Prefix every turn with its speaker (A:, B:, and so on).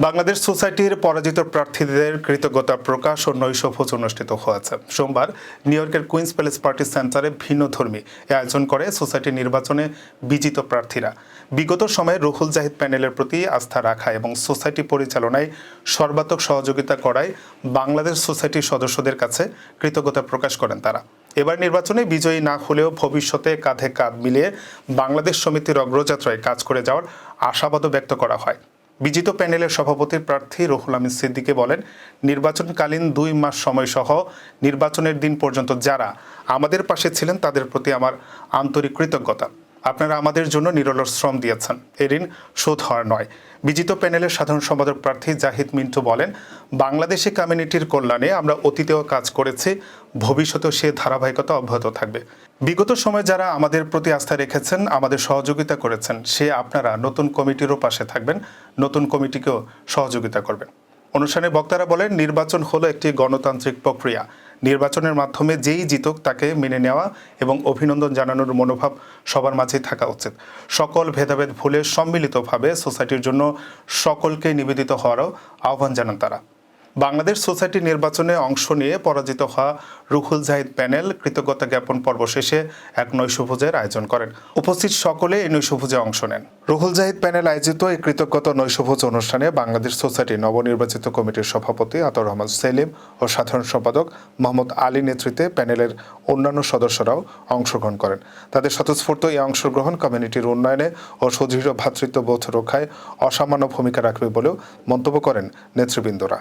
A: বাংলাদেশ সোসাইটির পরাজিত প্রার্থীদের কৃতজ্ঞতা প্রকাশ ও নৈশভোজ অনুষ্ঠিত হয়েছে। সোমবার নিউ ইয়র্কের কুইন্স প্যালেস পার্টি সেন্টারে ভিন্নধর্মী এ আয়োজন করে সোসাইটি নির্বাচনে বিজিত প্রার্থীরা। বিগত সময়ে রুহুল জাহিদ প্যানেলের প্রতি আস্থা রাখা এবং সোসাইটি পরিচালনায় সর্বাত্মক সহযোগিতা করায় বাংলাদেশ সোসাইটির সদস্যদের কাছে কৃতজ্ঞতা প্রকাশ করেন তারা। এবার নির্বাচনে বিজয়ী না হলেও ভবিষ্যতে কাঁধে কাঁধ মিলিয়ে বাংলাদেশ সমিতির অগ্রযাত্রায় কাজ করে যাওয়ার আশাবাদও ব্যক্ত করা হয়। বিজিত প্যানেলের সভাপতির প্রার্থী রুহুল আমিন সিদ্দিকী বলেন, নির্বাচনকালীন 2 মাস সময়সহ নির্বাচনের দিন পর্যন্ত যারা আমাদের পাশে ছিলেন তাদের প্রতি আমার আন্তরিক কৃতজ্ঞতা। আপনারা আমাদের জন্য নিরলস শ্রম দিয়েছেন, এ ঋণ শোধ হওয়ার নয়। বিজিত প্যানেলের সাধারণ সম্পাদক প্রার্থী জাহিদ মিন্টু বলেন, বাংলাদেশি কমিউনিটির কল্যাণে আমরা অতীতেও কাজ করেছি, ভবিষ্যতেও সে ধারাবাহিকতা অব্যাহত থাকবে। বিগত সময়ে যারা আমাদের প্রতি আস্থা রেখেছেন, আমাদের সহযোগিতা করেছেন, সে আপনারা নতুন কমিটিরও পাশে থাকবেন, নতুন কমিটিকেও সহযোগিতা করবেন। অনুষ্ঠানে বক্তারা বলেন, নির্বাচন হলো একটি গণতান্ত্রিক প্রক্রিয়া। নির্বাচনের মাধ্যমে যেই জিতুক তাকে মেনে নেওয়া এবং অভিনন্দন জানানোর মনোভাব সবার মাঝেই থাকা উচিত। সকল ভেদাভেদ ভুলে সম্মিলিতভাবে সোসাইটির জন্য সকলকে নিবেদিত হওয়ারও আহ্বান জানান তারা। বাংলাদেশ সোসাইটি নির্বাচনে অংশ নিয়ে পরাজিত হওয়া রুহুল জাহিদ প্যানেল কৃতজ্ঞতা জ্ঞাপন পর্ব শেষে এক নৈশভোজের আয়োজন করেন। উপস্থিত সকলে এই নৈশভোজে অংশ নেন। রুহুল জাহিদ প্যানেল আয়োজিত এই কৃতজ্ঞতা নৈশভোজ অনুষ্ঠানে বাংলাদেশ সোসাইটি নবনির্বাচিত কমিটির সভাপতি আতর রহমান সেলিম ও সাধারণ সম্পাদক মোহাম্মদ আলী নেতৃত্বে প্যানেলের অন্যান্য সদস্যরাও অংশগ্রহণ করেন। তাদের স্বতঃস্ফূর্ত এই অংশগ্রহণ কমিউনিটির উন্নয়নে ও সুদৃঢ় ভ্রাতৃত্ববোধ রক্ষায় অসামান্য ভূমিকা রাখবে বলেও মন্তব্য করেন নেতৃবৃন্দরা।